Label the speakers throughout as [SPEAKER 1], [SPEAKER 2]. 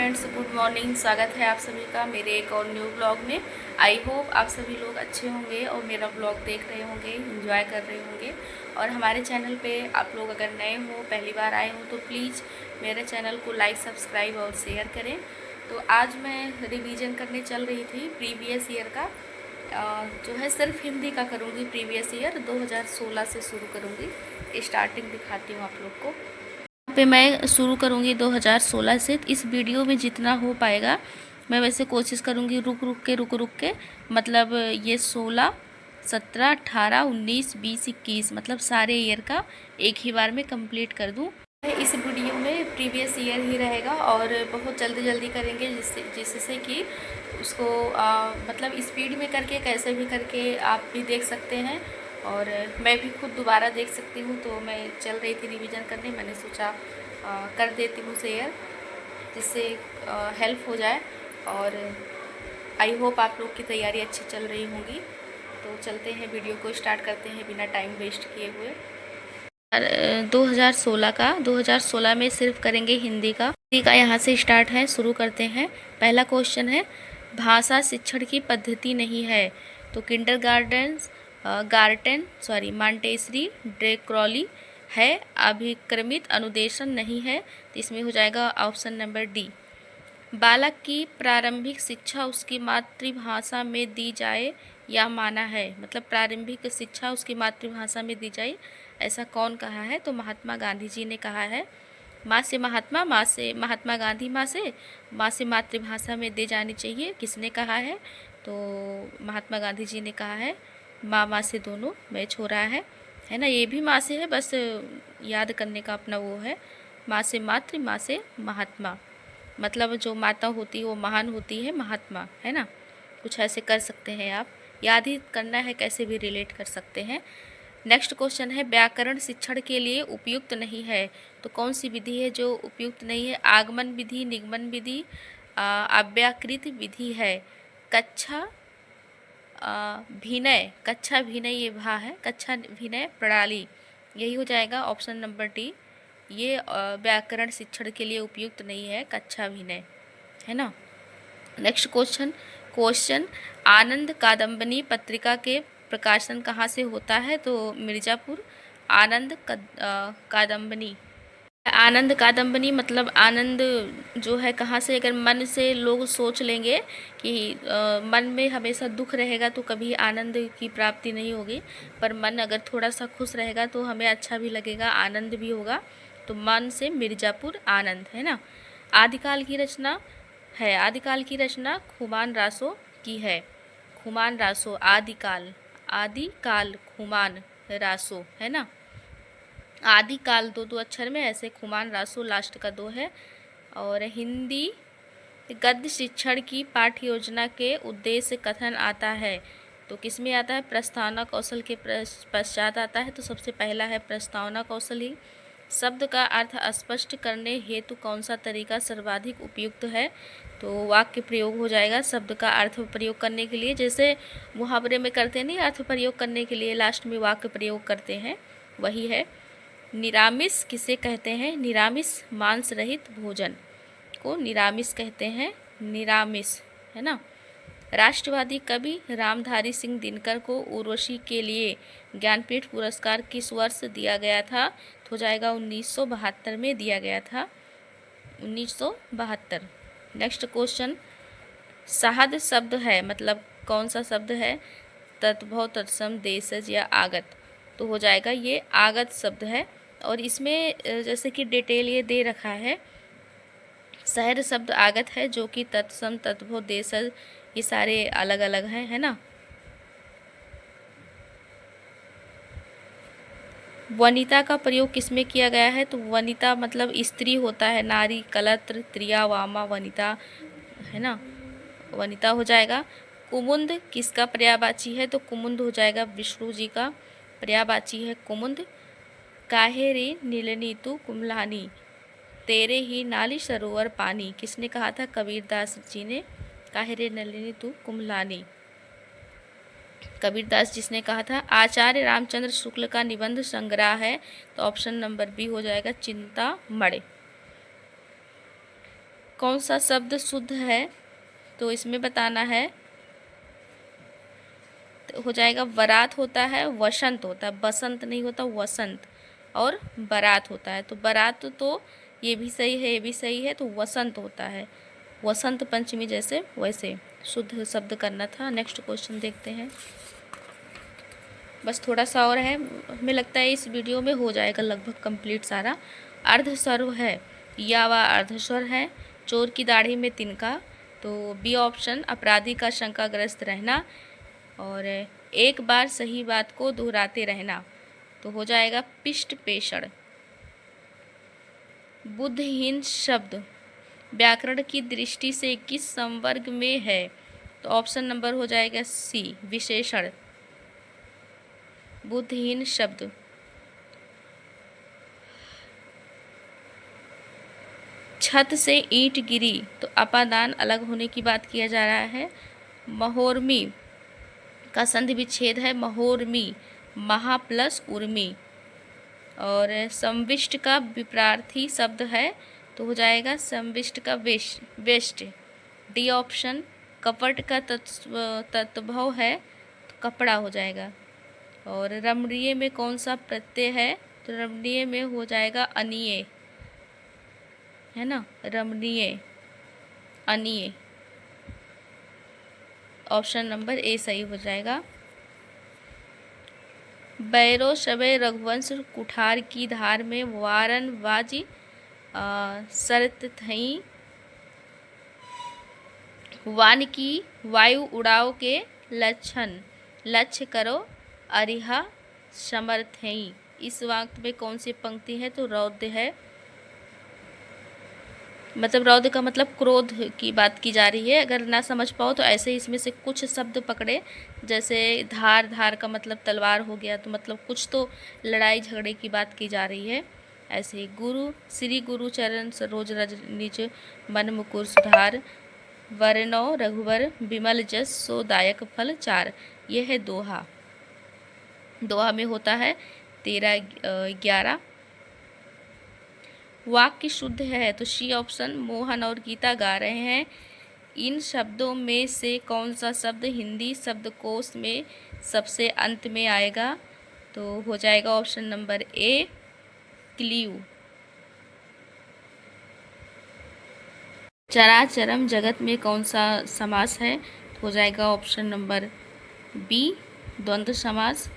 [SPEAKER 1] Friends, good morning. स्वागत है आप सभी का मेरे एक और न्यू ब्लॉग में। आई होप आप सभी लोग अच्छे होंगे और मेरा ब्लॉग देख रहे होंगे, एंजॉय कर रहे होंगे। और हमारे चैनल पे आप लोग अगर नए हो, पहली बार आए हो, तो प्लीज़ मेरे चैनल को लाइक, सब्सक्राइब और शेयर करें। तो आज मैं रिवीजन करने चल रही थी प्रीवियस ईयर का, जो है सिर्फ हिंदी का करूँगी। प्रीवियस ईयर 2016 से शुरू करूँगी। स्टार्टिंग दिखाती हूँ आप लोग को। पे मैं शुरू करूँगी 2016 से। इस वीडियो में जितना हो पाएगा मैं वैसे कोशिश करूँगी रुक रुक के, मतलब ये 16, 17, 18, 19, 20, 21 मतलब सारे ईयर का एक ही बार में कंप्लीट कर दूँ। इस वीडियो में प्रीवियस ईयर ही रहेगा और बहुत जल्दी करेंगे, जिससे कि उसको मतलब स्पीड में करके, कैसे भी करके आप भी देख सकते हैं और मैं भी खुद दोबारा देख सकती हूँ। तो मैं चल रही थी रिवीजन करने, मैंने सोचा कर देती हूँ शेयर, जिससे हेल्प हो जाए। और आई होप आप लोग की तैयारी अच्छी चल रही होंगी। तो चलते हैं, वीडियो को स्टार्ट करते हैं बिना टाइम वेस्ट किए हुए। 2016 में सिर्फ करेंगे हिंदी का यहाँ से स्टार्ट है, शुरू करते हैं। पहला क्वेश्चन है, भाषा शिक्षण की पद्धति नहीं है तो मॉन्टेसरी ड्रेक्रॉली है। अभिक्रमित अनुदेशन नहीं है तो इसमें हो जाएगा ऑप्शन नंबर डी। बालक की प्रारंभिक शिक्षा उसकी मातृभाषा में दी जाए या माना है, मतलब प्रारंभिक शिक्षा उसकी मातृभाषा में दी जाए, ऐसा कौन कहा है? तो महात्मा गांधी जी ने कहा है। माँ से महात्मा, माँ से महात्मा गांधी, माँ से मातृभाषा में दे जानी चाहिए। किसने कहा है? तो महात्मा गांधी जी ने कहा है। माँ से दोनों मैच हो रहा है ना। ये भी माँ से है, बस याद करने का अपना वो है। माँ से मातृ, माँ से महात्मा, मतलब जो माता होती है वो महान होती है, महात्मा, है ना। कुछ ऐसे कर सकते हैं आप, याद ही करना है, कैसे भी रिलेट कर सकते हैं। नेक्स्ट क्वेश्चन है, व्याकरण शिक्षण के लिए उपयुक्त नहीं है तो कौन सी विधि है जो उपयुक्त नहीं है? आगमन विधि, निगमन विधि, अव्याकृत विधि है। कक्षा भिनय ये भा है, कक्षा भिनय प्रणाली, यही हो जाएगा ऑप्शन नंबर डी। ये व्याकरण शिक्षण के लिए उपयुक्त नहीं है, कक्षा भिनय, है ना। नेक्स्ट क्वेश्चन, आनंद कादम्बनी पत्रिका के प्रकाशन कहाँ से होता है? तो मिर्ज़ापुर। आनंद कादम्बनी मतलब आनंद जो है कहाँ से? अगर मन से लोग सोच लेंगे कि मन में हमेशा दुख रहेगा तो कभी आनंद की प्राप्ति नहीं होगी, पर मन अगर थोड़ा सा खुश रहेगा तो हमें अच्छा भी लगेगा, आनंद भी होगा। तो मन से मिर्ज़ापुर, आनंद, है ना। आदिकाल की रचना खुमान रासो की है। खुमान रासो, आदिकाल खुमान रासो, है ना। आदिकाल दो अक्षर में, ऐसे खुमान रासो लास्ट का 2 है। और हिंदी गद्य शिक्षण की पाठ्य योजना के उद्देश्य कथन आता है तो किसमें आता है? प्रस्तावना कौशल के पश्चात आता है। तो सबसे पहला है प्रस्तावना कौशल ही। शब्द का अर्थ स्पष्ट करने हेतु कौन सा तरीका सर्वाधिक उपयुक्त है? तो वाक्य प्रयोग हो जाएगा। शब्द का अर्थ प्रयोग करने के लिए, जैसे मुहावरे में करते नहीं, अर्थ प्रयोग करने के लिए लास्ट में वाक्य प्रयोग करते हैं, वही है। निरामिष किसे कहते हैं? निरामिष मांस रहित भोजन को निरामिष कहते हैं, निरामिष, है ना। राष्ट्रवादी कवि रामधारी सिंह दिनकर को उर्वशी के लिए ज्ञानपीठ पुरस्कार किस वर्ष दिया गया था? तो हो जाएगा 1972 में दिया गया था, 1972। नेक्स्ट क्वेश्चन, साहद शब्द है, मतलब कौन सा शब्द है? तद्भव, तत्सम, देशज या आगत? तो हो जाएगा ये आगत शब्द है। और इसमें जैसे कि डिटेल ये दे रखा है, शहर शब्द आगत है, जो कि तत्सम, तद्भव, देशज ये सारे अलग अलग हैं, है ना। वनिता का प्रयोग किसमें किया गया है? तो वनिता मतलब स्त्री होता है, नारी, कलत्र, त्रिया, वामा, वनिता, है ना। वनिता हो जाएगा। कुमुद किसका पर्यायवाची है? तो कुमुद हो जाएगा विष्णु जी का पर्यायवाची है, कुमुद। काहे रे नीलनी तू कुम्लानी, तेरे ही नाली सरोवर पानी, किसने कहा था? कबीरदास जी ने। काहे रे नलिनी तू कुम्लानी, कबीरदास जिसने कहा था। आचार्य रामचंद्र शुक्ल का निबंध संग्रह है तो ऑप्शन नंबर बी हो जाएगा, चिंतामणि। कौन सा शब्द शुद्ध है, तो इसमें बताना है। तो हो जाएगा वरात होता है, वसंत होता है, बसंत नहीं होता, वसंत, और बारात होता है। तो बारात तो ये भी सही है, ये भी सही है, तो वसंत होता है, वसंत पंचमी जैसे वैसे शुद्ध शब्द करना था। नेक्स्ट क्वेश्चन देखते हैं। बस थोड़ा सा और है, हमें लगता है इस वीडियो में हो जाएगा लगभग कंप्लीट सारा। अर्धस्वर है, या व अर्धस्वर है। चोर की दाढ़ी में तिनका, तो बी ऑप्शन। अपराधी का शंकाग्रस्त रहना, और एक बार सही बात को दोहराते रहना, तो हो जाएगा पिष्ट पेषण। बुद्धहीन शब्द व्याकरण की दृष्टि से किस संवर्ग में है, तो ऑप्शन नंबर हो जाएगा सी, विशेषण। बुद्धहीन शब्द। छत से ईंट गिरी, तो अपादान अलग होने की बात किया जा रहा है। महोर्मी का संधि विच्छेद है, महोर्मी, महा प्लस उर्मी। और संविष्ट का विपरार्थी शब्द है, तो हो जाएगा संविष्ट का वेस्ट, डी ऑप्शन। कपट का तत्भव है, तो कपड़ा हो जाएगा। और रमणीय में कौन सा प्रत्यय है, तो रमणीय में हो जाएगा अनीय, है ना, रमणीय, अनीय। ऑप्शन नंबर ए सही हो जाएगा। बैरो शबे रघुवंश कुठार की धार में वारन वाजी सरत थई, वान की वायु उड़ाओ के लक्षण, लक्ष्य करो अरिहा समर्थई। इस वाक्य में कौन सी पंक्ति है, तो रौद्र है। मतलब रौद्र का मतलब क्रोध की बात की जा रही है। अगर ना समझ पाओ तो ऐसे ही इसमें से कुछ शब्द पकड़े, जैसे धार, धार का मतलब तलवार हो गया, तो मतलब कुछ तो लड़ाई झगड़े की बात की जा रही है। ऐसे गुरु श्री गुरु चरण सरोज रज निज मन मुकुर सुधार, वरनौ रघुवर विमल जस सो दायक फल चार। यह है दोहा। दोहा में होता है 13-11। वाक्य शुद्ध है, तो सी ऑप्शन। मोहन और गीता गा रहे हैं। इन शब्दों में से कौन सा शब्द हिंदी शब्दकोश में सबसे अंत में आएगा, तो हो जाएगा ऑप्शन नंबर ए, क्लीव। चराचरम जगत में कौन सा समास है, तो हो जाएगा ऑप्शन नंबर बी, द्वंद्व समास।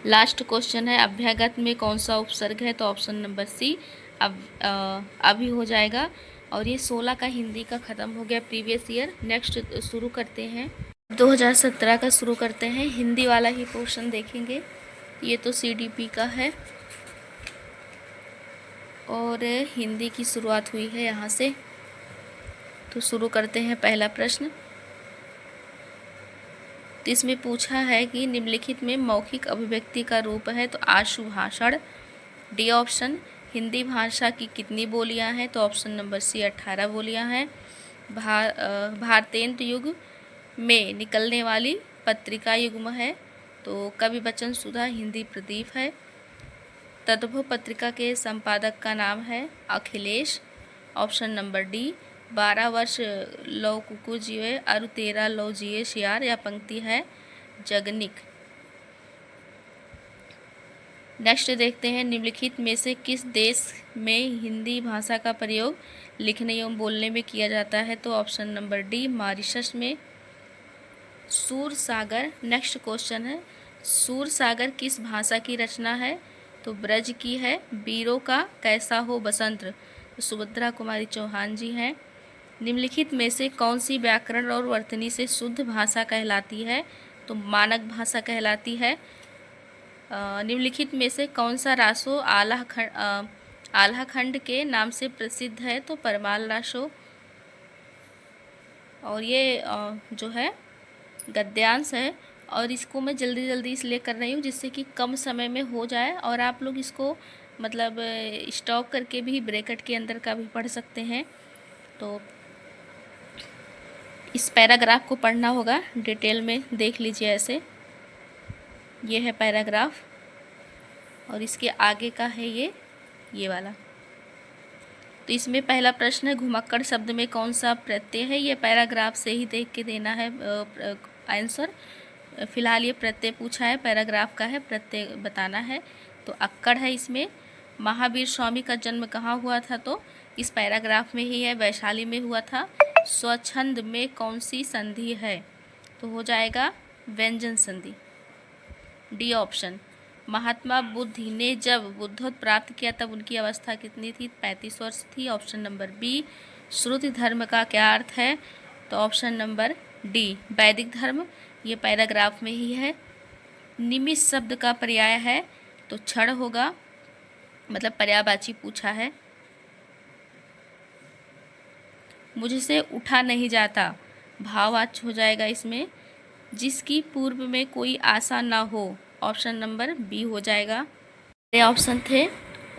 [SPEAKER 1] लास्ट क्वेश्चन है, अभ्यागत में कौन सा उपसर्ग है, तो ऑप्शन नंबर सी, अभी हो जाएगा। और ये 16 का हिंदी का ख़त्म हो गया प्रीवियस ईयर। नेक्स्ट शुरू करते हैं 2017 का, शुरू करते हैं। हिंदी वाला ही पोर्शन देखेंगे। ये तो सीडीपी का है, और हिंदी की शुरुआत हुई है यहाँ से। तो शुरू करते हैं पहला प्रश्न। तो इसमें पूछा है कि निम्नलिखित में मौखिक अभिव्यक्ति का रूप है, तो आशु भाषण, डी ऑप्शन। हिंदी भाषा की कितनी बोलियां हैं, तो ऑप्शन नंबर सी, 18 बोलियां हैं। भारतेंद्र युग में निकलने वाली पत्रिका युग्म है, तो कवि बचन सुधा हिंदी प्रदीप है। तद्भव पत्रिका के संपादक का नाम है अखिलेश, ऑप्शन नंबर डी। 12 वर्ष लौ कुकु जिये अरु 13 लौ जिये शियार, या पंक्ति है जगनिक। नेक्स्ट देखते हैं, निम्नलिखित में से किस देश में हिंदी भाषा का प्रयोग लिखने एवं बोलने में किया जाता है, तो ऑप्शन नंबर डी, मॉरिशस में। सूर सागर, नेक्स्ट क्वेश्चन है, सूर सागर किस भाषा की रचना है, तो ब्रज की है। वीरों का कैसा हो बसंत, तो सुभद्रा कुमारी चौहान जी हैं। निम्नलिखित में से कौन सी व्याकरण और वर्तनी से शुद्ध भाषा कहलाती है, तो मानक भाषा कहलाती है। निम्नलिखित में से कौन सा रासो आल्हा खंड के नाम से प्रसिद्ध है, तो परमाल रासो। और ये जो है गद्यांश है, और इसको मैं जल्दी जल्दी इसलिए कर रही हूँ जिससे कि कम समय में हो जाए, और आप लोग इसको मतलब स्टॉक करके भी ब्रैकेट के अंदर का भी पढ़ सकते हैं। तो इस पैराग्राफ को पढ़ना होगा, डिटेल में देख लीजिए। ऐसे ये है पैराग्राफ, और इसके आगे का है ये ये वाला। तो इसमें पहला प्रश्न है घुमक्कड़ शब्द में कौन सा प्रत्यय है। ये पैराग्राफ से ही देख के देना है आंसर। फिलहाल ये प्रत्यय पूछा है, पैराग्राफ का है, प्रत्यय बताना है। तो अक्कड़ है इसमें। महावीर स्वामी का जन्म कहाँ हुआ था, तो इस पैराग्राफ में ही है, वैशाली में हुआ था। स्वच्छंद में कौन सी संधि है, तो हो जाएगा व्यंजन संधि, डी ऑप्शन। महात्मा बुद्ध ने जब बुद्धत्व प्राप्त किया तब उनकी अवस्था कितनी थी, 35 वर्ष थी, ऑप्शन नंबर बी। श्रुति धर्म का क्या अर्थ है, तो ऑप्शन नंबर डी वैदिक धर्म, ये पैराग्राफ में ही है। निमिष शब्द का पर्याय है तो क्षण होगा, मतलब पर्यायवाची पूछा है। मुझसे उठा नहीं जाता भाववाच्य हो जाएगा इसमें। जिसकी पूर्व में कोई आशा ना हो, ऑप्शन नंबर बी हो जाएगा। ये ऑप्शन थे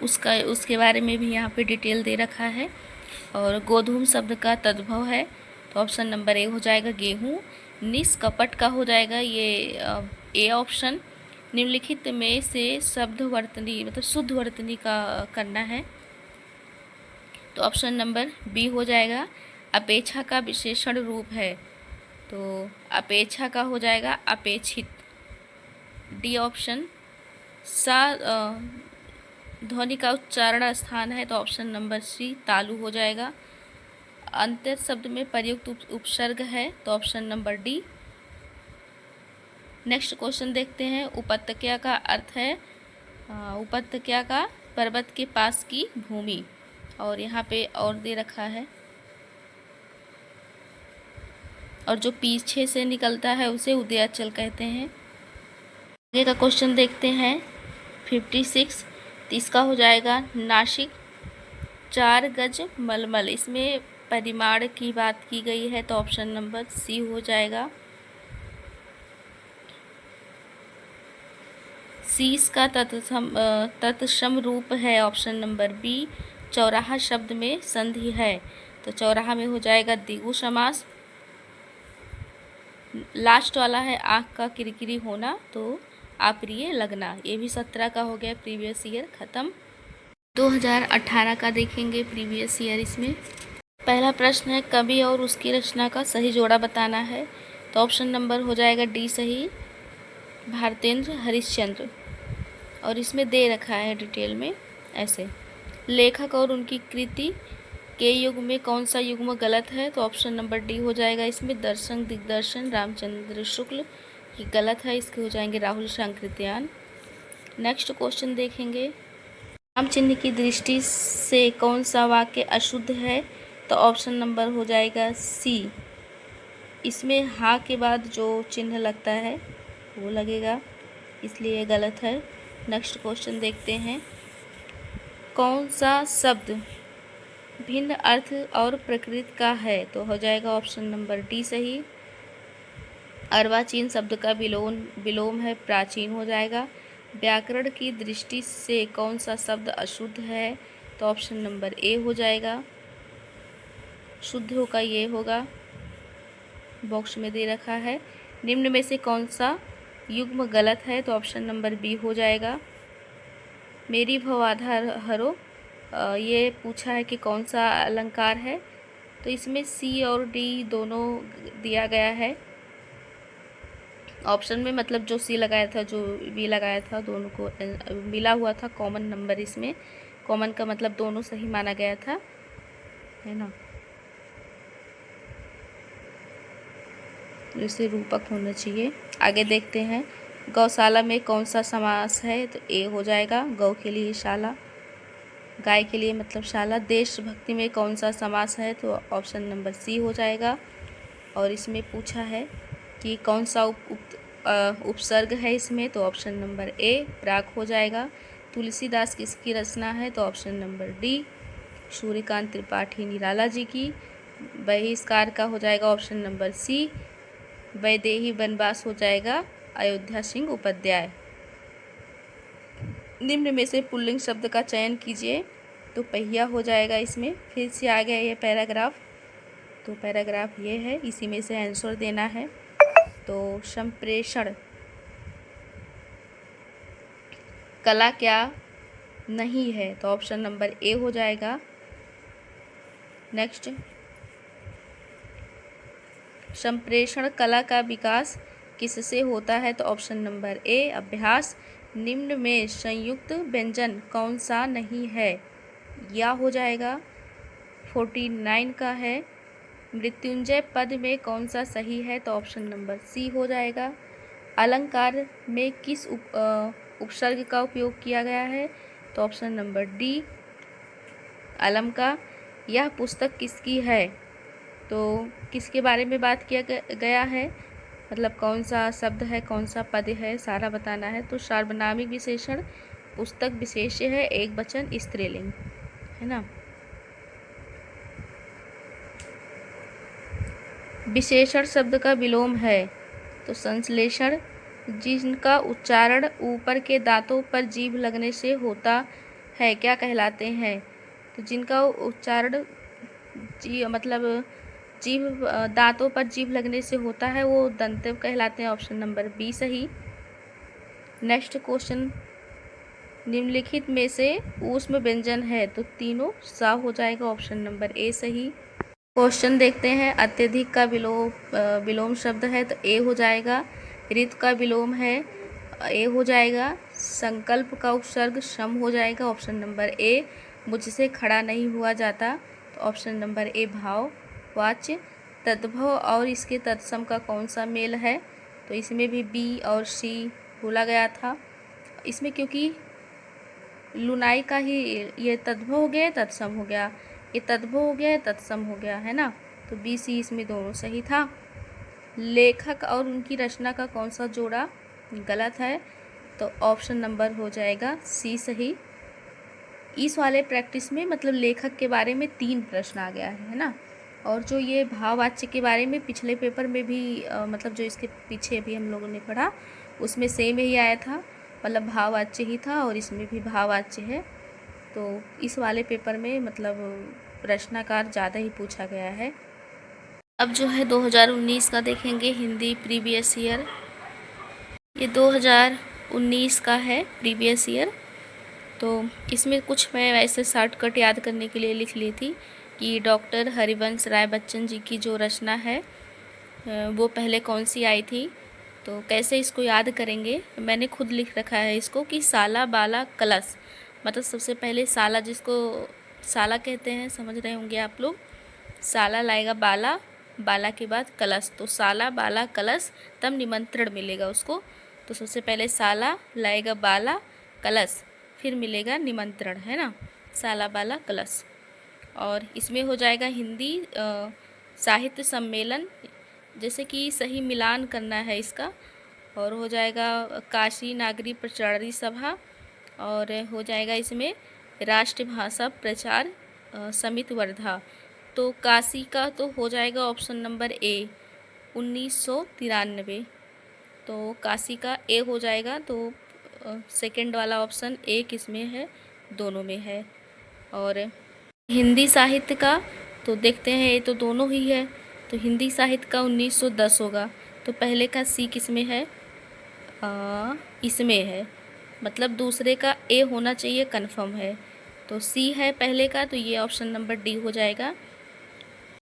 [SPEAKER 1] उसके बारे में भी यहाँ पे डिटेल दे रखा है। और गोधूम शब्द का तद्भव है, तो ऑप्शन नंबर ए हो जाएगा गेहूँ। निष्कपट का हो जाएगा ये ए ऑप्शन। निम्नलिखित में से शब्द वर्तनी मतलब शुद्ध वर्तनी का करना है, तो ऑप्शन नंबर बी हो जाएगा। अपेक्षा का विशेषण रूप है, तो अपेक्षा का हो जाएगा अपेक्षित, डी ऑप्शन। सा ध्वनि का उच्चारण स्थान है, तो ऑप्शन नंबर सी तालु हो जाएगा। अंत्य शब्द में प्रयुक्त उपसर्ग है, तो option number D. Next question देखते हैं। उपत्यका का अर्थ है उपत्यका का पर्वत के पास की भूमि, और यहाँ पे और दे रखा है, और जो पीछे से निकलता है उसे उदयाचल कहते हैं। आगे का क्वेश्चन देखते हैं 56। तो इसका हो जाएगा नासिक 4 गज मलमल, इसमें परिमाण की बात की गई है, तो ऑप्शन नंबर सी हो जाएगा। शीश का तत्सम रूप है, ऑप्शन नंबर बी। चौराहा शब्द में संधि है, तो चौराहा में हो जाएगा द्विगु समास। लास्ट वाला है आँख का किरकिरी होना, तो अप्रिय लगना। ये भी 17 का हो गया, प्रीवियस ईयर ख़त्म। 2018 का देखेंगे प्रीवियस ईयर। इसमें पहला प्रश्न है कवि और उसकी रचना का सही जोड़ा बताना है, तो ऑप्शन नंबर हो जाएगा डी सही, भारतेंद्र हरिश्चंद्र। और इसमें दे रखा है डिटेल में ऐसे। लेखक और उनकी कृति के युग में कौन सा युग्म गलत है, तो ऑप्शन नंबर डी हो जाएगा। इसमें दर्शन दिग्दर्शन रामचंद्र शुक्ल, ये गलत है, इसके हो जाएंगे राहुल सांकृत्यायन। नेक्स्ट क्वेश्चन देखेंगे। राम चिन्ह की दृष्टि से कौन सा वाक्य अशुद्ध है, तो ऑप्शन नंबर हो जाएगा सी। इसमें हाँ के बाद जो चिन्ह लगता है वो लगेगा, इसलिए गलत है। नेक्स्ट क्वेश्चन देखते हैं। कौन सा शब्द भिन्न अर्थ और प्रकृति का है, तो हो जाएगा ऑप्शन नंबर डी सही। अर्वाचीन शब्द का विलोम है, प्राचीन हो जाएगा। व्याकरण की दृष्टि से कौन सा शब्द अशुद्ध है, तो ऑप्शन नंबर ए हो जाएगा। शुद्ध होगा ये होगा, बॉक्स में दे रखा है। निम्न में से कौन सा युग्म गलत है, तो ऑप्शन नंबर बी हो जाएगा। मेरी भवाधार हरो, ये पूछा है कि कौन सा अलंकार है, तो इसमें सी और डी दोनों दिया गया है ऑप्शन में। मतलब जो सी लगाया था जो बी लगाया था, दोनों को मिला हुआ था कॉमन नंबर। इसमें कॉमन का मतलब दोनों सही माना गया था, है ना। इसे रूपक होना चाहिए। आगे देखते हैं। गौशाला में कौन सा समास है, तो ए हो जाएगा। गौ के लिए शाला, गाय के लिए मतलब शाला। देशभक्ति में कौन सा समास है, तो ऑप्शन नंबर सी हो जाएगा। और इसमें पूछा है कि कौन सा उपसर्ग है इसमें, तो ऑप्शन नंबर ए प्राक हो जाएगा। तुलसीदास किसकी रचना है, तो option number D Suryakant Tripathi Nirala ji की। बहिष्कार का हो जाएगा ऑप्शन नंबर सी। वैदेही वनवास हो जाएगा अयोध्या सिंह उपाध्याय। निम्न में से पुल्लिंग शब्द का चयन कीजिए, तो पहिया हो जाएगा। इसमें फिर से आ गया ये पैराग्राफ, तो पैराग्राफ ये है, इसी में से आंसर देना है। तो संप्रेषण कला क्या नहीं है, तो ऑप्शन नंबर ए हो जाएगा। नेक्स्ट, संप्रेषण कला का विकास किससे होता है? तो ऑप्शन नंबर ए अभ्यास। निम्न में संयुक्त व्यंजन कौन सा नहीं है? या हो जाएगा। 49 का है। मृत्युंजय पद में कौन सा सही है? तो ऑप्शन नंबर सी हो जाएगा। अलंकार में किस उपसर्ग का उपयोग किया गया है? तो ऑप्शन नंबर डी अलम का। यह पुस्तक किसकी है? तो किसके बारे में बात किया गया है, मतलब कौन सा शब्द है, कौन सा पद है, सारा बताना है। तो सार्वनामिक विशेषण पुस्तक विशेष्य है, एक वचन स्त्रीलिंग, है ना। विशेषण शब्द का विलोम है, तो संश्लेषण। जिनका उच्चारण ऊपर के दांतों पर जीभ लगने से होता है क्या कहलाते हैं? तो जिनका उच्चारण मतलब जीभ दांतों पर जीभ लगने से होता है वो दंतव कहलाते हैं। ऑप्शन नंबर बी सही। नेक्स्ट क्वेश्चन, निम्नलिखित में से ऊष्म व्यंजन है? तो तीनों सा हो जाएगा। ऑप्शन नंबर ए सही। क्वेश्चन देखते हैं, अत्यधिक का विलोम शब्द है, तो ए हो जाएगा। ऋत का विलोम है, ए हो जाएगा। संकल्प का उपसर्ग सम हो जाएगा। Option number A. मुझसे खड़ा नहीं हुआ जाता, तो ऑप्शन नंबर ए भाव वाच्य। तद्भव और इसके तत्सम का कौन सा मेल है? तो इसमें भी बी और सी बोला गया था। इसमें क्योंकि लुनाई का ही ये तद्भव हो गया, तत्सम हो गया, ये तद्भव हो गया, तत्सम हो गया, है ना। तो बी सी इसमें दोनों सही था। लेखक और उनकी रचना का कौन सा जोड़ा गलत है? तो ऑप्शन नंबर हो जाएगा सी सही। इस वाले प्रैक्टिस में मतलब लेखक के बारे में 3 प्रश्न आ गया है ना। और जो ये भाववाच्य के बारे में पिछले पेपर में भी मतलब जो इसके पीछे भी हम लोगों ने पढ़ा उसमें सेम ही आया था, मतलब भाववाच्य ही था, और इसमें भी भाववाच्य है। तो इस वाले पेपर में मतलब प्रश्नाकार ज़्यादा ही पूछा गया है। अब जो है 2019 का देखेंगे हिंदी प्रीवियस ईयर। ये 2019 का है प्रीवियस ईयर। तो इसमें कुछ मैं वैसे शॉर्टकट याद करने के लिए लिख ली थी कि डॉक्टर हरिवंश राय बच्चन जी की जो रचना है वो पहले कौन सी आई थी। तो कैसे इसको याद करेंगे, मैंने खुद लिख रखा है इसको कि साला बाला कलश, मतलब सबसे पहले साला, जिसको साला कहते हैं समझ रहे होंगे आप लोग। साला लाएगा बाला, बाला के बाद कलश, तो साला बाला कलश, तब निमंत्रण मिलेगा उसको। तो सबसे पहले साला लाएगा बाला कलश, फिर मिलेगा निमंत्रण, है ना। साला बाला कलश। और इसमें हो जाएगा हिंदी साहित्य सम्मेलन, जैसे कि सही मिलान करना है इसका। और हो जाएगा काशी नागरी प्रचारी सभा, और हो जाएगा इसमें राष्ट्रभाषा प्रचार समिति वर्धा। तो काशी का तो हो जाएगा ऑप्शन नंबर ए 1993। तो काशी का ए हो जाएगा। तो सेकंड वाला ऑप्शन ए किसमें है? दोनों में है। और हिंदी साहित्य का तो देखते हैं, ये तो दोनों ही है। तो हिंदी साहित्य का 1910 होगा। तो पहले का सी किसमें है? इसमें है, मतलब दूसरे का ए होना चाहिए, कन्फर्म है। तो सी है पहले का, तो ये ऑप्शन नंबर डी हो जाएगा।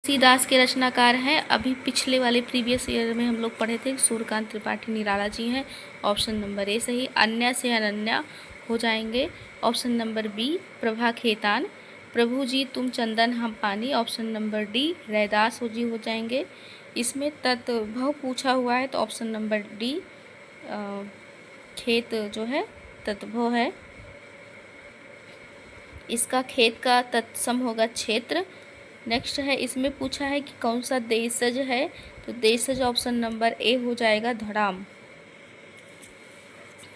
[SPEAKER 1] तुलसीदास के रचनाकार हैं, अभी पिछले वाले प्रीवियस ईयर में हम लोग पढ़े थे, सूर्यकांत त्रिपाठी निराला जी हैं। ऑप्शन नंबर ए सही। अन्य से अनन्या हो जाएंगे। Option number B Prabha Khetan. प्रभु जी तुम चंदन हम पानी। Option number D Raidas ji हो जाएंगे। इसमें तत्भव पूछा हुआ है, तो ऑप्शन नंबर डी खेत जो है तत्भव है। इसका खेत का तत्सम होगा क्षेत्र। नेक्स्ट है, इसमें पूछा है कि कौन सा देशज है, तो देशज ऑप्शन नंबर ए हो जाएगा धड़ाम।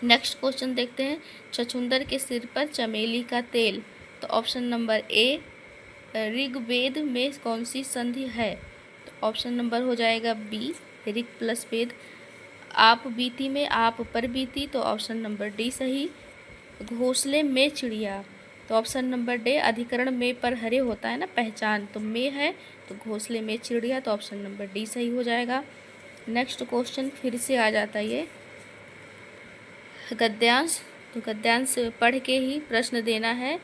[SPEAKER 1] नेक्स्ट क्वेश्चन देखते हैं, छछूंदर के सिर पर चमेली का तेल, तो ऑप्शन नंबर ए ऋग्वेद में कौन सी संधि है? तो ऑप्शन नंबर हो जाएगा बी ऋग प्लस वेद। आप बीती में आप पर बीती, तो ऑप्शन नंबर डी सही। घोंसले में चिड़िया, तो ऑप्शन नंबर डी। अधिकरण में पर हरे होता है ना, पहचान, तो में है, तो घोंसले में चिड़िया, तो ऑप्शन नंबर डी सही हो जाएगा। नेक्स्ट क्वेश्चन फिर से आ जाता है ये गद्यांश। तो गद्यांश पढ़ के ही प्रश्न देना है।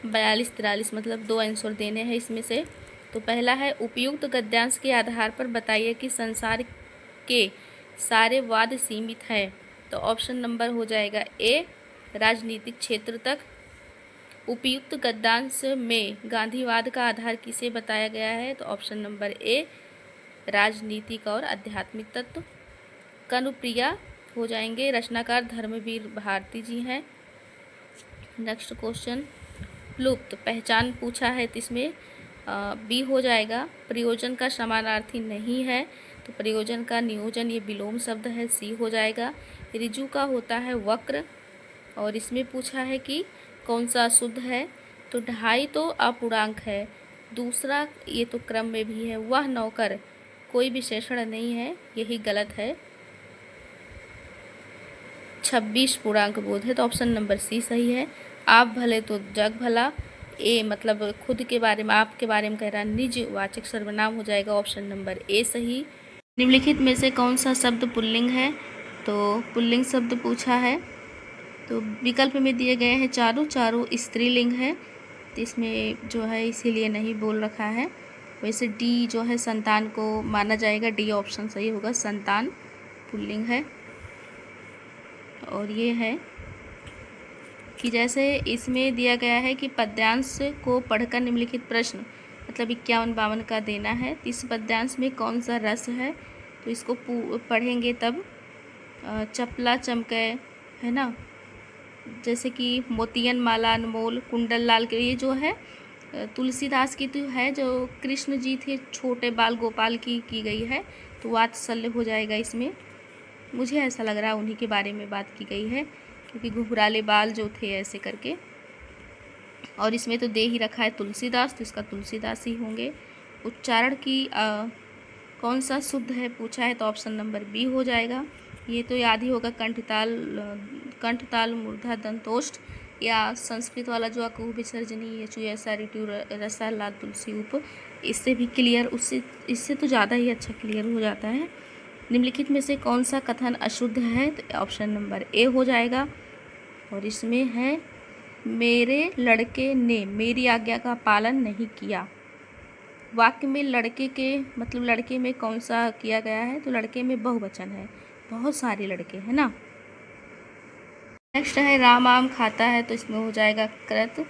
[SPEAKER 1] 42-43 मतलब 2 आंसर देने हैं इसमें से। तो पहला है, उपयुक्त गद्यांश के आधार पर बताइए कि संसार के सारे वाद सीमित है। तो ऑप्शन नंबर हो जाएगा ए, राजनीतिक क्षेत्र तक। उपयुक्त गद्यांश में गांधीवाद का आधार किसे बताया गया है? तो ऑप्शन नंबर ए, राजनीतिक और आध्यात्मिक तत्व। कनुप्रिया हो जाएंगे, रचनाकार धर्मवीर भारती जी हैं। नेक्स्ट क्वेश्चन, लुप्त पहचान पूछा है, तो इसमें बी हो जाएगा, प्रयोजन का समानार्थी नहीं है, तो प्रयोजन का नियोजन ये विलोम शब्द है, सी हो जाएगा। ऋजु का होता है वक्र, और इसमें पूछा है कि कौन सा शुद्ध है? तो ढाई तो अपूर्णांक है, दूसरा ये तो क्रम में भी है। वह नौकर कोई विशेषण नहीं है, यही गलत है। 26 पूर्णांक बोध है, तो ऑप्शन नंबर सी सही है। आप भले तो जग भला, ए मतलब खुद के बारे में, आपके बारे में कह रहा है, निज वाचक सर्वनाम हो जाएगा, ऑप्शन नंबर ए सही। निम्नलिखित में से कौन सा शब्द पुल्लिंग है? तो पुल्लिंग शब्द पूछा है, तो विकल्प में दिए गए हैं चारों स्त्रीलिंग है, तो इसमें जो है इसीलिए नहीं बोल रखा है। वैसे डी जो है संतान को माना जाएगा, डी ऑप्शन सही होगा, संतान पुल्लिंग है। और ये है कि जैसे इसमें दिया गया है कि पद्यांश को पढ़कर निम्नलिखित प्रश्न मतलब 51-52 का देना है। तो इस पद्यांश में कौन सा रस है? तो इसको पढ़ेंगे तब। चपला चमके, है ना, जैसे कि मोतियन माला अनमोल, कुंडल लाल के, ये जो है तुलसीदास की तो है, जो कृष्ण जी थे छोटे बाल गोपाल की गई है, तो वात्सल्य हो जाएगा इसमें। मुझे ऐसा लग रहा है उन्हीं के बारे में बात की गई है, क्योंकि घुघराले बाल जो थे ऐसे करके। और इसमें तो दे ही रखा है तुलसीदास, तो इसका तुलसीदास ही होंगे। उच्चारण की कौन सा शुद्ध है पूछा है, तो ऑप्शन नंबर बी हो जाएगा। ये तो याद ही होगा, कंठताल मूर्धा दंतोष्ठ, या संस्कृत वाला जो अकु विसर्जनी यचु ऐसा ऋतु रसा लाल तुलसी उप, इससे भी क्लियर, इससे तो ज़्यादा ही अच्छा क्लियर हो जाता है। निम्नलिखित में से कौन सा कथन अशुद्ध है? तो ऑप्शन नंबर ए हो जाएगा। और इसमें है, मेरे लड़के ने मेरी आज्ञा का पालन नहीं किया। वाक्य में लड़के के मतलब लड़के में कौन सा किया गया है? तो लड़के में बहुवचन है, बहुत सारे लड़के हैं ना। नेक्स्ट है, राम आम खाता है, तो इसमें हो जाएगा कृत।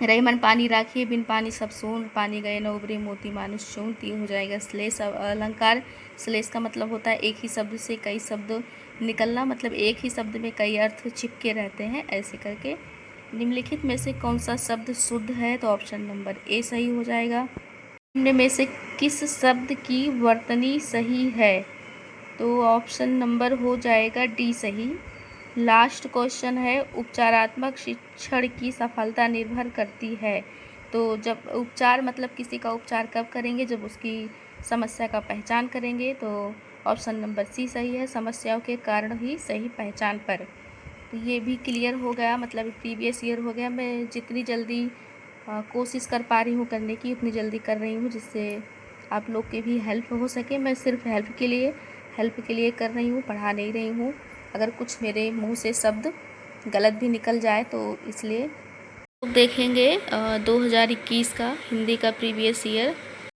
[SPEAKER 1] रही मन पानी राखिए, बिन पानी सब सोन, पानी गए न उबरे मोती मानुष चून, ये हो जाएगा श्लेष अलंकार। श्लेष का मतलब होता है एक ही शब्द से कई शब्द निकलना, मतलब एक ही शब्द में कई अर्थ चिपके रहते हैं, ऐसे करके। निम्नलिखित में से कौन सा शब्द शुद्ध है? तो ऑप्शन नंबर ए सही हो जाएगा। निम्न में से किस शब्द की वर्तनी सही है? तो ऑप्शन नंबर हो जाएगा डी सही। लास्ट क्वेश्चन है, उपचारात्मक शिक्षण की सफलता निर्भर करती है। तो जब उपचार मतलब किसी का उपचार कब करेंगे? जब उसकी समस्या का पहचान करेंगे, तो ऑप्शन नंबर सी सही है, समस्याओं के कारण ही सही पहचान पर। तो ये भी क्लियर हो गया, मतलब प्रीवियस ईयर हो गया। मैं जितनी जल्दी कोशिश कर पा रही हूँ करने की, उतनी जल्दी कर रही हूँ, जिससे आप लोग की भी हेल्प हो सके। मैं सिर्फ हेल्प के लिए कर रही हूँ, पढ़ा नहीं रही हूँ। अगर कुछ मेरे मुंह से शब्द गलत भी निकल जाए तो इसलिए। तो देखेंगे 2021 का हिंदी का प्रीवियस ईयर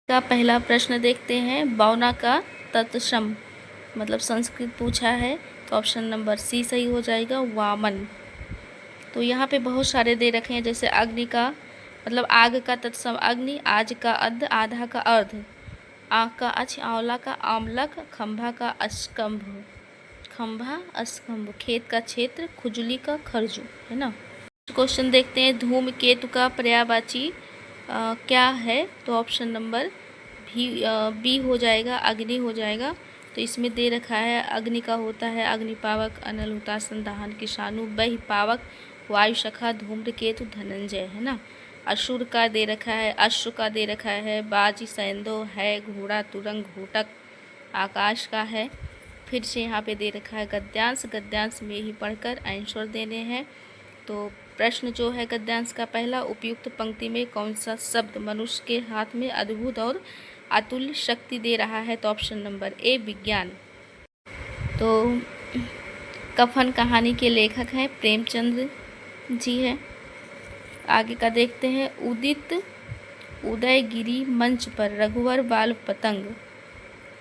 [SPEAKER 1] का पहला प्रश्न देखते हैं। बौना का तत्सम मतलब संस्कृत पूछा है, तो ऑप्शन नंबर सी सही हो जाएगा, वामन। तो यहाँ पे बहुत सारे दे रखे हैं, जैसे अग्नि का मतलब आग का तत्सम अग्नि, आज का अध, आधा का अर्ध, आँख का अछ, आंवला का आमलक, खंभा का अस्कंभ, खंभा अस्कंभ, खेत का क्षेत्र, खुजली का खरजू, है ना। क्वेश्चन देखते हैं, धूमकेतु का पर्यायवाची क्या है? तो ऑप्शन नंबर बी हो जाएगा, अग्नि हो जाएगा। तो इसमें दे रखा है, अग्नि का होता है अग्निपावक, अनल हुतासन, दहन किशानु, बहिपावक, वायुशखा, धूम्रकेतु, धनंजय, है ना। असुर का दे रखा है, अश्व का दे रखा है, बाजी सैंदो है, घोड़ा तुरंग, घोटक, आकाश का है। फिर से यहाँ पे दे रखा है गद्यांश में ही पढ़कर आंसर देने हैं। तो प्रश्न जो है गद्यांश का पहला, उपयुक्त पंक्ति में कौन सा शब्द मनुष्य के हाथ में अद्भुत और अतुल्य शक्ति दे रहा है? तो ऑप्शन नंबर ए, विज्ञान। तो कफन कहानी के लेखक हैं प्रेमचंद जी हैं। आगे का देखते हैं। उदित उदयगिरी मंच पर रघुवर बाल पतंग,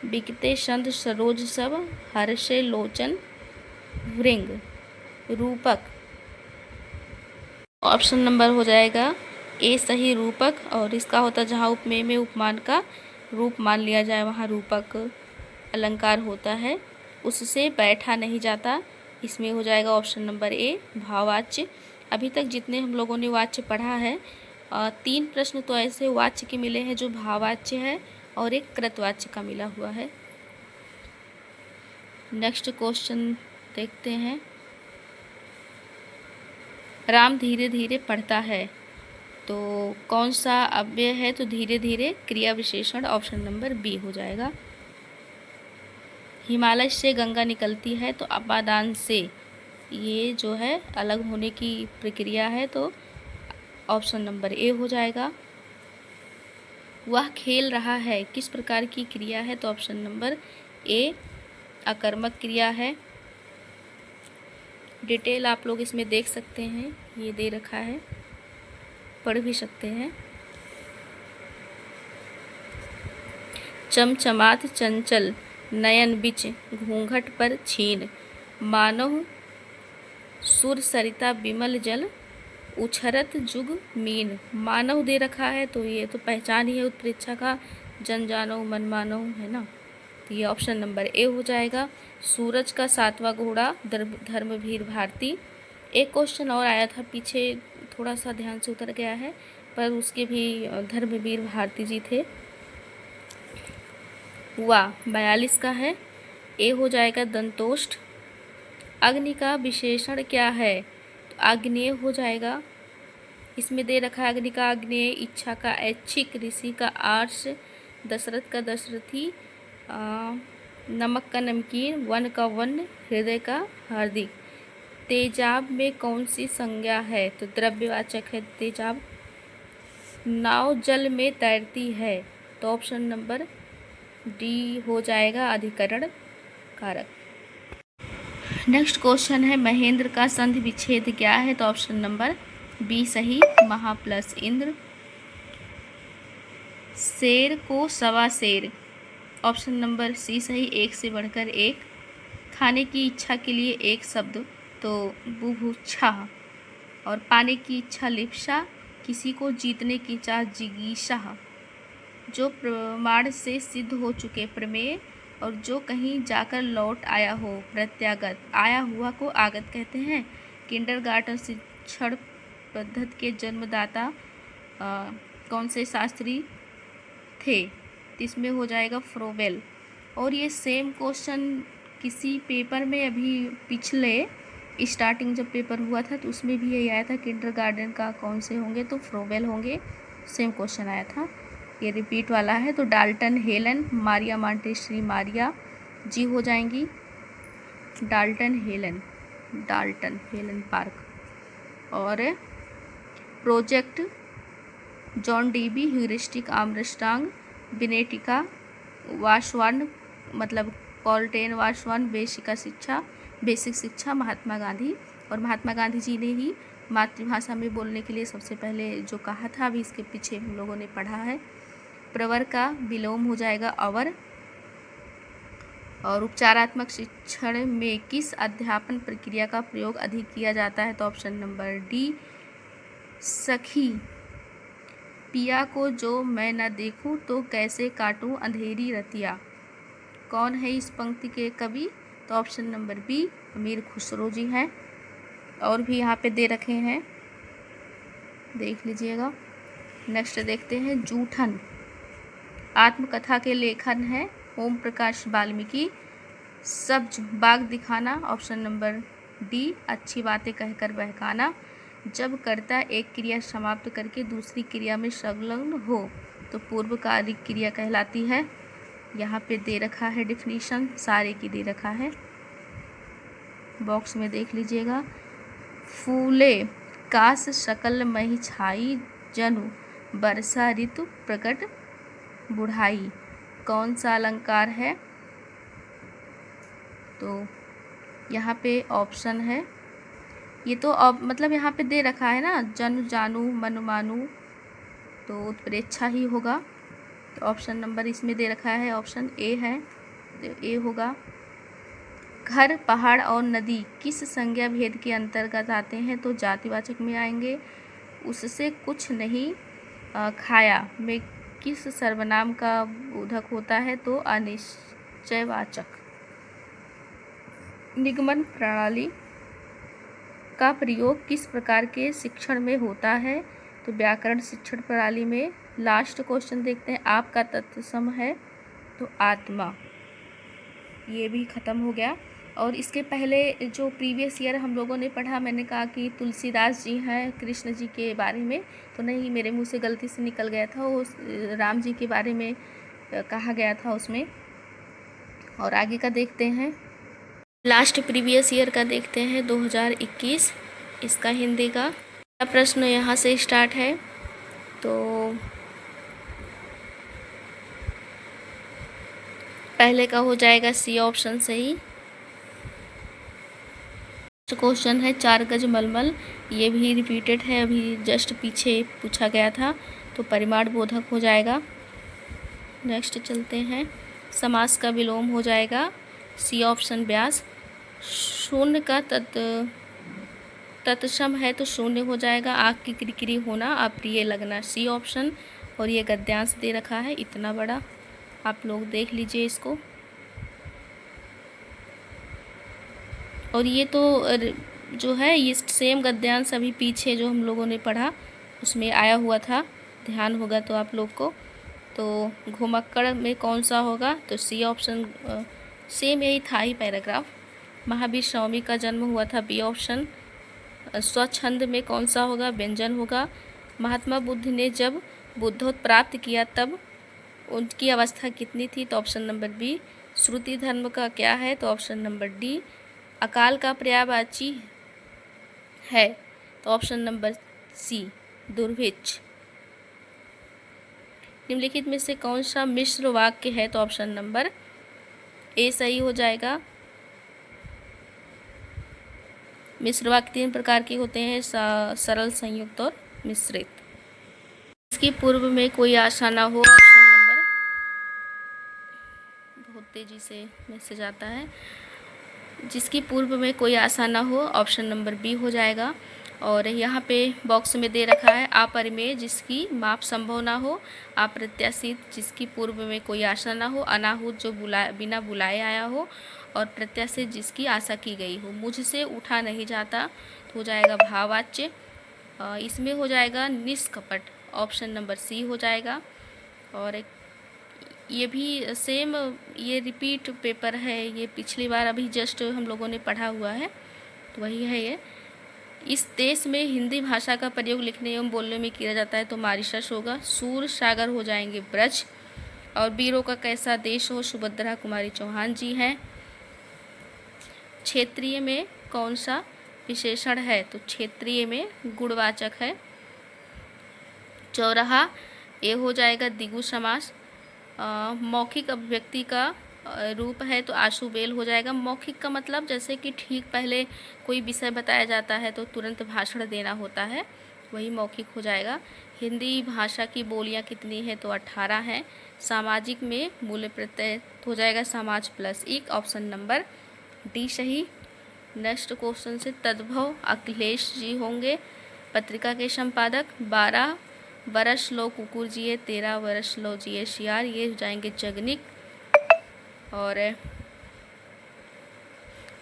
[SPEAKER 1] बिकते संत सरोज सब, हर्षे लोचन भृंग। रूपक, ऑप्शन नंबर हो जाएगा ए सही रूपक। और इसका होता जहाँ उपमेय में उपमान का रूप मान लिया जाए वहाँ रूपक अलंकार होता है। उससे बैठा नहीं जाता, इसमें हो जाएगा ऑप्शन नंबर ए भाववाच्य। अभी तक जितने हम लोगों ने वाच्य पढ़ा है 3 प्रश्न तो ऐसे वाच्य के मिले हैं जो भाववाच्य है और एक कृतवाच्य का मिला हुआ है। नेक्स्ट क्वेश्चन देखते हैं। राम धीरे धीरे पढ़ता है, तो कौन सा अव्यय है? तो धीरे धीरे क्रिया विशेषण, ऑप्शन नंबर बी हो जाएगा। हिमालय से गंगा निकलती है, तो अपादान से, ये जो है अलग होने की प्रक्रिया है, तो ऑप्शन नंबर ए हो जाएगा। वह खेल रहा है, किस प्रकार की क्रिया है? तो ऑप्शन नंबर ए अकर्मक क्रिया है। डिटेल आप लोग इसमें देख सकते हैं, ये दे रखा है, पढ़ भी सकते हैं। चमचमात चंचल नयन बिच घूंघट पर छीन, मानव सुर सरिता विमल जल, उछरत जुग मीन। मानव दे रखा है, तो ये तो पहचान ही है उत्प्रेक्षा का, जन जानो मन मानो, है ना। तो ये ऑप्शन नंबर ए हो जाएगा। सूरज का 7वां घोड़ा धर्मवीर भारती। एक क्वेश्चन और आया था पीछे, थोड़ा सा ध्यान से उतर गया है, पर उसके भी धर्मवीर भारती जी थे। वाह 42 का है, ए हो जाएगा दंतोष्ठ। अग्नि का विशेषण क्या है? तो आग्नेय हो जाएगा। इसमें दे रखा है अग्नि का आग्नेय, इच्छा का ऐच्छिक, ऋषि का आर्ष, दशरथ का दशरथी, नमक का नमकीन, वन का वन, हृदय का हार्दिक। तेजाब में कौन सी संज्ञा है? तो द्रव्यवाचक है तेजाब। नाव जल में तैरती है, तो ऑप्शन नंबर डी हो जाएगा अधिकरण कारक। नेक्स्ट क्वेश्चन है महेंद्र का संधि विच्छेद क्या है? तो ऑप्शन नंबर बी सही, महा प्लस इंद्र। शेर को सवा शेर, ऑप्शन नंबर सी सही, एक से बढ़कर एक। खाने की इच्छा के लिए एक शब्द, तो बुभुक्षा। और पाने की इच्छा लिप्सा, किसी को जीतने की चाह जिगीषा। जो प्रमाण से सिद्ध हो चुके प्रमेय, और जो कहीं जाकर लौट आया हो प्रत्यागत। आया हुआ को आगत कहते हैं। किंडरगार्टन शिक्षण पद्धति के जन्मदाता कौन से शास्त्री थे? इसमें हो जाएगा फ्रोबेल। और ये सेम क्वेश्चन किसी पेपर में अभी पिछले स्टार्टिंग जब पेपर हुआ था तो उसमें भी यही आया था, किंडरगार्टन का कौन से होंगे? तो फ्रोबेल होंगे। सेम क्वेश्चन आया था, ये रिपीट वाला है। तो Dalton Helen, Maria Montessori Maria ji हो जाएंगी। Dalton Helen Park. और project John Dewey, heuristic Armstrong, Winnetka Washburne, मतलब कॉल्टेन वाशवान, बेसिक शिक्षा महात्मा गांधी। और महात्मा गांधी जी ने ही मातृभाषा में बोलने के लिए सबसे पहले जो कहा था, अभी इसके पीछे हम लोगों ने पढ़ा है। प्रवर का विलोम हो जाएगा अवर। और उपचारात्मक शिक्षण में किस अध्यापन प्रक्रिया का प्रयोग अधिक किया जाता है? तो ऑप्शन नंबर डी सखी। पिया को जो मैं न देखूं तो कैसे काटूं अंधेरी रतिया, कौन है इस पंक्ति के कवि? तो ऑप्शन नंबर बी अमीर खुसरो जी हैं। और भी यहाँ पे दे रखे हैं, देख लीजिएगा। नेक्स्ट देखते हैं जूठन आत्मकथा के लेखन है ओम प्रकाश वाल्मीकि। सब्ज बाग दिखाना, ऑप्शन नंबर डी अच्छी बातें कहकर बहकाना। जब कर्ता एक क्रिया समाप्त करके दूसरी क्रिया में संलग्न हो तो पूर्वकालिक क्रिया कहलाती है। यहाँ पे दे रखा है डिफिनीशन, सारे की दे रखा है, बॉक्स में देख लीजिएगा। फूले कास सकल मही छाई, जनु वर्षा ऋतु प्रकट बुढ़ाई, कौन सा अलंकार है? तो यहाँ पे ऑप्शन है, ये तो मतलब यहाँ पे दे रखा है ना, जन जानू मन मानू, तो उत्प्रेक्षा ही होगा। तो ऑप्शन नंबर इसमें दे रखा है, ऑप्शन ए है, तो ए होगा। घर, पहाड़ और नदी किस संज्ञा भेद के अंतर्गत आते हैं? तो जातिवाचक में आएंगे। उससे कुछ नहीं खाया में किस सर्वनाम का बोधक होता है? तो अनिश्चयवाचक। निगमन प्रणाली का प्रयोग किस प्रकार के शिक्षण में होता है? तो व्याकरण शिक्षण प्रणाली में। लास्ट क्वेश्चन देखते हैं, आपका तत्सम है तो आत्मा, ये भी ख़त्म हो गया। और इसके पहले जो प्रीवियस ईयर हम लोगों ने पढ़ा, मैंने कहा कि तुलसीदास जी हैं कृष्ण जी के बारे में, तो नहीं, मेरे मुंह से गलती से निकल गया था, वो राम जी के बारे में कहा गया था उसमें। और आगे का देखते हैं, लास्ट प्रीवियस ईयर का देखते हैं 2021, इसका हिंदी का प्रश्न यहाँ से स्टार्ट है। तो पहले का हो जाएगा सी ऑप्शन सही। क्वेश्चन है, 4 गज मलमल, ये भी रिपीटेड है, अभी जस्ट पीछे पूछा गया था, तो परिमाण बोधक हो जाएगा। नेक्स्ट चलते हैं, समास का विलोम हो जाएगा, सी ऑप्शन व्यास। शून्य का तत्सम है तो शून्य हो जाएगा। आग की किरकिरी होना, अप्रिय लगना, सी ऑप्शन। और ये गद्यांश दे रखा है इतना बड़ा, आप लोग देख लीजिए इसको। और ये तो जो है ये सेम गद्यांश अभी पीछे जो हम लोगों ने पढ़ा उसमें आया हुआ था, ध्यान होगा तो आप लोग को। तो घुमक्कड़ में कौन सा होगा? तो सी ऑप्शन, सेम यही था ही पैराग्राफ। महावीर स्वामी का जन्म हुआ था, बी ऑप्शन। स्वच्छंद में कौन सा होगा? व्यंजन होगा। महात्मा बुद्ध ने जब बुद्धत्व प्राप्त किया तब उनकी अवस्था कितनी थी? तो ऑप्शन नंबर बी। श्रुति धर्म का क्या है? तो ऑप्शन नंबर डी। अकाल का पर्यायवाची है, तो ऑप्शन नंबर सी, दुर्भिक्ष। निम्नलिखित में से कौन सा मिश्र वाक्य है? तो ऑप्शन नंबर ए सही हो जाएगा। मिश्र वाक्य 3 प्रकार के होते हैं, सरल, संयुक्त और मिश्रित। इसकी पूर्व में कोई आशा ना हो, ऑप्शन नंबर, बहुत तेजी से मैसेज आता है, जिसकी पूर्व में कोई आशा ना हो, ऑप्शन नंबर बी हो जाएगा। और यहाँ पे बॉक्स में दे रखा है, अपरिमेय जिसकी माप संभव ना हो, अप्रत्याशित जिसकी पूर्व में कोई आशा ना हो, अनाहूत जो बिना बुलाए आया हो, और प्रत्याशित जिसकी आशा की गई हो। मुझसे उठा नहीं जाता तो हो जाएगा भाववाच्य। इसमें हो जाएगा निष्कपट, ऑप्शन नंबर सी हो जाएगा। और ये भी सेम, ये रिपीट पेपर है, ये पिछली बार अभी जस्ट हम लोगों ने पढ़ा हुआ है, तो वही है ये। इस देश में हिंदी भाषा का प्रयोग लिखने एवं बोलने में किया जाता है, तो मॉरिशस होगा। सूर सागर हो जाएंगे ब्रज। और वीरों का कैसा देश हो? सुभद्रा कुमारी चौहान जी हैं। क्षेत्रीय में कौन सा विशेषण है? तो क्षेत्रीय में गुणवाचक है। चौराहा, ये हो जाएगा द्विगु समास। मौखिक अभिव्यक्ति का रूप है, तो आशुबेल हो जाएगा। मौखिक का मतलब जैसे कि ठीक पहले कोई विषय बताया जाता है तो तुरंत भाषण देना होता है, वही मौखिक हो जाएगा। हिंदी भाषा की बोलियां कितनी है? तो 18 हैं। सामाजिक में मूल्य प्रत्यय हो जाएगा समाज प्लस एक, ऑप्शन नंबर डी सही। नेक्स्ट क्वेश्चन से, तद्भव अखिलेश जी होंगे पत्रिका के संपादक। 12 वर्ष लो कुकुर जिए, 13 वर्ष लो जिए शियार, ये हो जाएंगे जगनिक। और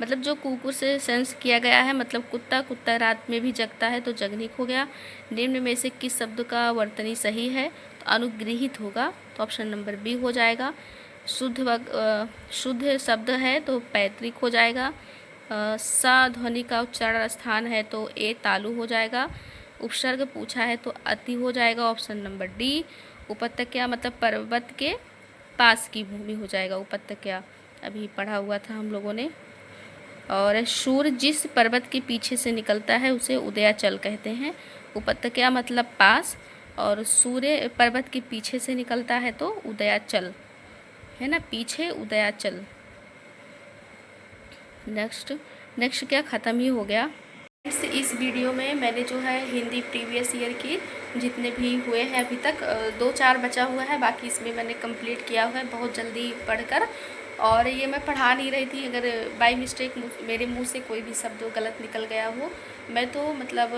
[SPEAKER 1] मतलब जो कुकुर से सेंस किया गया है, मतलब कुत्ता, कुत्ता रात में भी जगता है, तो जगनिक हो गया। निम्न में से किस शब्द का वर्तनी सही है? तो अनुगृहित होगा, तो ऑप्शन नंबर बी हो जाएगा। शुद्ध शब्द है तो पैतृक हो जाएगा। सा ध्वनि का उच्चारण स्थान है तो ए तालु हो जाएगा। उपसर्ग पूछा है तो अति हो जाएगा, ऑप्शन नंबर डी। उपत्यका मतलब पर्वत के पास की भूमि हो जाएगा उपत्यका, अभी पढ़ा हुआ था हम लोगों ने। और सूर्य जिस पर्वत के पीछे से निकलता है उसे उदयाचल कहते हैं। उपत्यका मतलब पास, और सूर्य पर्वत के पीछे से निकलता है तो उदयाचल है ना, पीछे उदयाचल। नेक्स्ट क्या ख़त्म ही हो गया। इस वीडियो में मैंने जो है हिंदी प्रीवियस ईयर की जितने भी हुए हैं अभी तक 2-4 बचा हुआ है, बाकी इसमें मैंने कंप्लीट किया हुआ है बहुत जल्दी पढ़कर। और ये मैं पढ़ा नहीं रही थी, अगर बाय मिस्टेक मेरे मुंह से कोई भी शब्द गलत निकल गया हो, मैं तो मतलब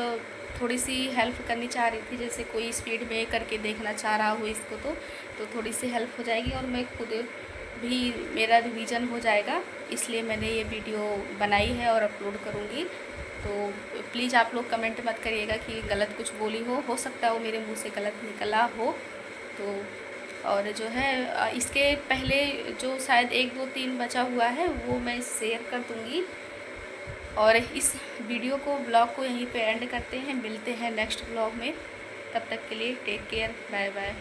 [SPEAKER 1] थोड़ी सी हेल्प करनी चाह रही थी, जैसे कोई स्पीड में करके देखना चाह रहा हो इसको तो थोड़ी सी हेल्प हो जाएगी और मैं खुद भी मेरा रिवीजन हो जाएगा, इसलिए मैंने ये वीडियो बनाई है और अपलोड करूँगी। तो प्लीज़ आप लोग कमेंट मत करिएगा कि गलत कुछ बोली हो सकता है वो मेरे मुंह से गलत निकला हो। तो और जो है इसके पहले जो शायद 1-2-3 बचा हुआ है वो मैं शेयर कर दूँगी। और इस वीडियो को ब्लॉग को यहीं पे एंड करते हैं, मिलते हैं नेक्स्ट ब्लॉग में, तब तक के लिए टेक केयर, बाय बाय।